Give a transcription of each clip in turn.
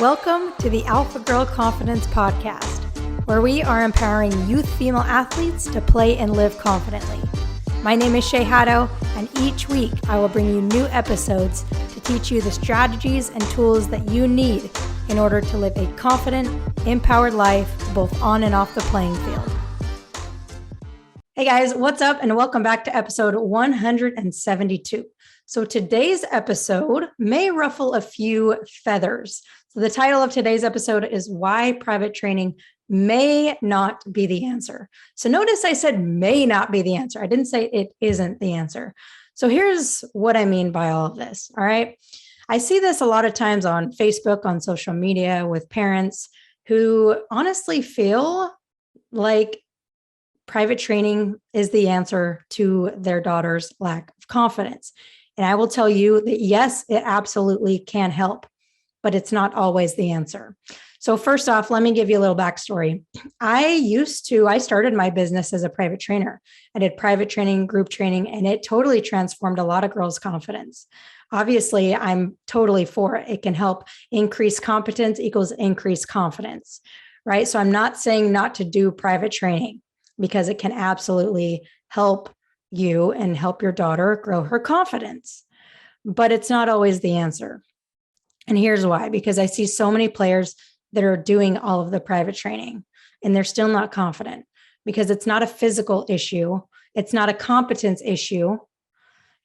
Welcome to the Alpha Girl Confidence Podcast, where we are empowering youth female athletes to play and live confidently. My name is Shay Haddo, and each week I will bring you new episodes to teach you the strategies and tools that you need in order to live a confident, empowered life both on and off the playing field. Hey guys, what's up? And welcome back to episode 172. So today's episode may ruffle a few feathers. So the title of today's episode is Why Private Training May Not Be the Answer. So notice I said may not be the answer. I didn't say it isn't the answer. So here's what I mean by all of this. All right. I see this a lot of times on Facebook, on social media with parents who honestly feel like private training is the answer to their daughter's lack of confidence. And I will tell you that yes, it absolutely can help, but it's not always the answer. So first off, let me give you a little backstory. I started my business as a private trainer. I did private training, group training, and it totally transformed a lot of girls' confidence. Obviously, I'm totally for it. It can help increase competence equals increased confidence, right? So I'm not saying not to do private training because it can absolutely help you and help your daughter grow her confidence, but it's not always the answer. And here's why, because I see so many players that are doing all of the private training and they're still not confident because it's not a physical issue. It's not a competence issue.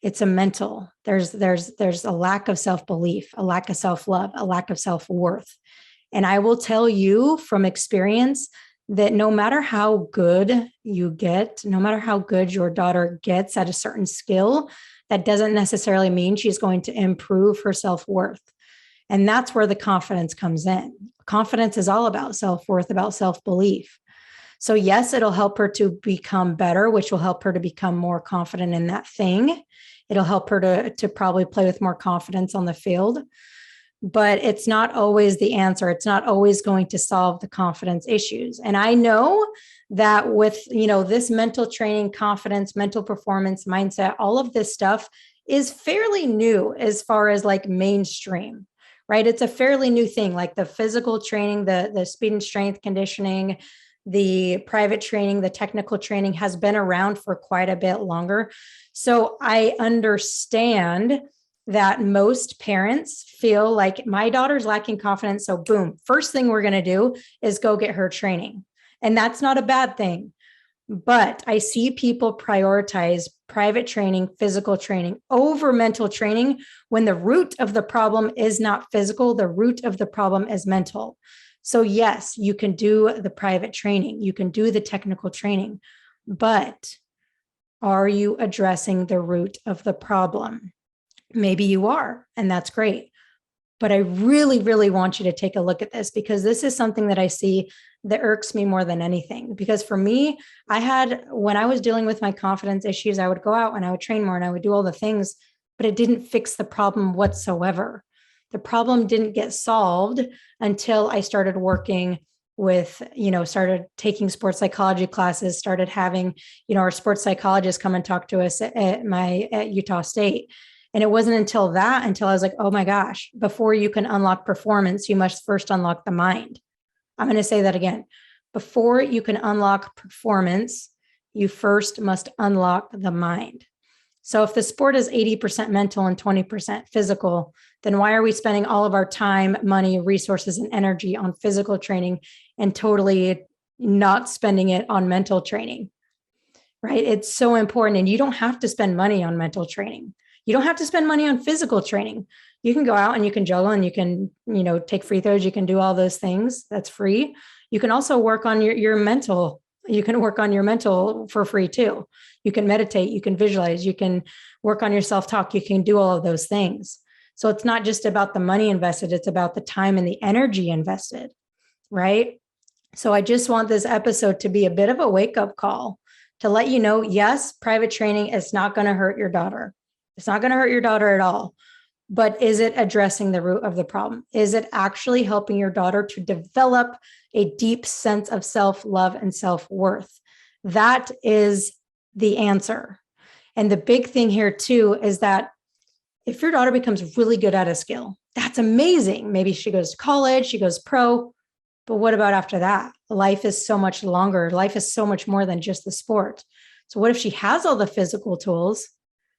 It's a mental. There's a lack of self-belief, a lack of self-love, a lack of self-worth. And I will tell you from experience that no matter how good you get, no matter how good your daughter gets at a certain skill, that doesn't necessarily mean she's going to improve her self-worth. And that's where the confidence comes in. Confidence is all about self-worth, about self-belief. So yes, it'll help her to become better, which will help her to become more confident in that thing. It'll help her to probably play with more confidence on the field. But it's not always the answer. It's not always going to solve the confidence issues. And I know that with, this mental training, confidence, mental performance, mindset, all of this stuff is fairly new as far as like mainstream, right? It's a fairly new thing, like the physical training, the speed and strength conditioning, the private training, the technical training has been around for quite a bit longer. So I understand that most parents feel like my daughter's lacking confidence. So boom, first thing we're going to do is go get her training. And that's not a bad thing. But I see people prioritize private training, physical training over mental training when the root of the problem is not physical. The root of the problem is mental. So yes, you can do the private training. You can do the technical training, but are you addressing the root of the problem? Maybe you are, and that's great. But I really, really want you to take a look at this because this is something that I see that irks me more than anything. Because for me, when I was dealing with my confidence issues, I would go out and I would train more and I would do all the things, but it didn't fix the problem whatsoever. The problem didn't get solved until I started working with, started taking sports psychology classes, started having, our sports psychologists come and talk to us at Utah State. And it wasn't until I was like, oh my gosh, before you can unlock performance, you must first unlock the mind. I'm going to say that again. Before you can unlock performance, you first must unlock the mind. So if the sport is 80% mental and 20% physical, then why are we spending all of our time, money, resources, and energy on physical training and totally not spending it on mental training, right? It's so important. And you don't have to spend money on mental training. You don't have to spend money on physical training. You can go out and you can juggle and you can, take free throws. You can do all those things. That's free. You can also work on your mental. You can work on your mental for free too. You can meditate. You can visualize. You can work on your self-talk. You can do all of those things. So it's not just about the money invested. It's about the time and the energy invested, right? So I just want this episode to be a bit of a wake-up call to let you know, yes, private training is not going to hurt your daughter. It's not going to hurt your daughter at all. But is it addressing the root of the problem? Is it actually helping your daughter to develop a deep sense of self-love and self-worth? That is the answer. And the big thing here too is that if your daughter becomes really good at a skill, That's amazing. Maybe she goes to college, she goes pro, but what about after that? Life is so much longer. Life is so much more than just the sport. So what if she has all the physical tools,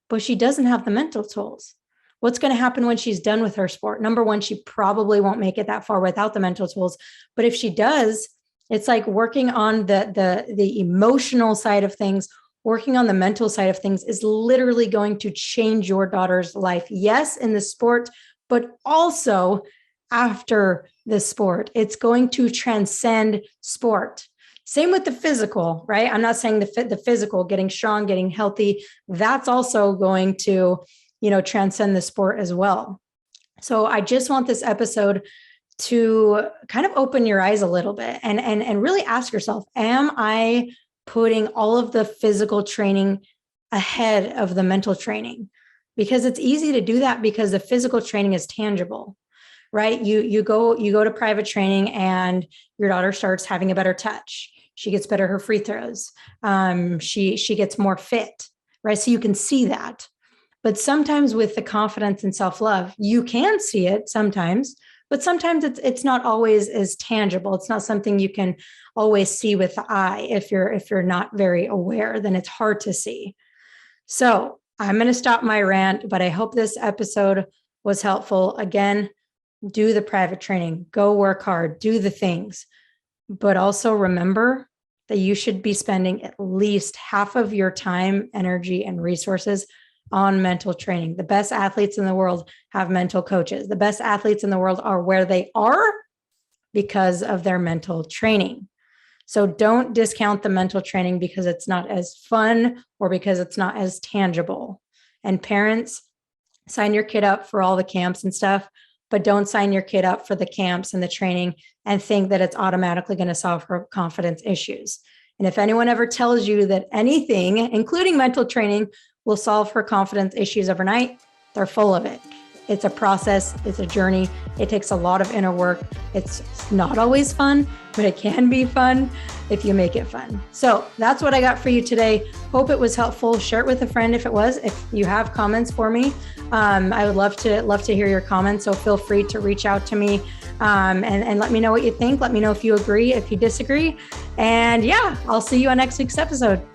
but she doesn't have the mental tools? What's going to happen when she's done with her sport? Number one, she probably won't make it that far without the mental tools. But if she does, it's like working on the emotional side of things. Working on the mental side of things is literally going to change your daughter's life. Yes, in the sport, but also after the sport. It's going to transcend sport. Same with the physical, right? I'm not saying the physical, getting strong, getting healthy, that's also going to, transcend the sport as well. So I just want this episode to kind of open your eyes a little bit and really ask yourself, am I putting all of the physical training ahead of the mental training? Because it's easy to do that because the physical training is tangible, right? You go to private training and your daughter starts having a better touch. She gets better her free throws. She gets more fit, right? So you can see that. But sometimes with the confidence and self-love, you can see it sometimes, but sometimes it's not always as tangible. It's not something you can always see with the eye. If you're not very aware, then it's hard to see. So I'm going to stop my rant, but I hope this episode was helpful. Again, do the private training, go work hard, do the things, but also remember that you should be spending at least half of your time, energy, and resources on mental training. The best athletes in the world have mental coaches. The best athletes in the world are where they are because of their mental training. So don't discount the mental training because it's not as fun or because it's not as tangible. And parents, sign your kid up for all the camps and stuff, but don't sign your kid up for the camps and the training and think that it's automatically going to solve her confidence issues. And if anyone ever tells you that anything, including mental training, will solve her confidence issues overnight, they're full of it. It's a process. It's a journey. It takes a lot of inner work. It's not always fun, but it can be fun if you make it fun. So that's what I got for you today. Hope it was helpful. Share it with a friend if it was. If you have comments for me, I would love to hear your comments. So feel free to reach out to me and let me know what you think. Let me know if you agree, if you disagree. And yeah, I'll see you on next week's episode.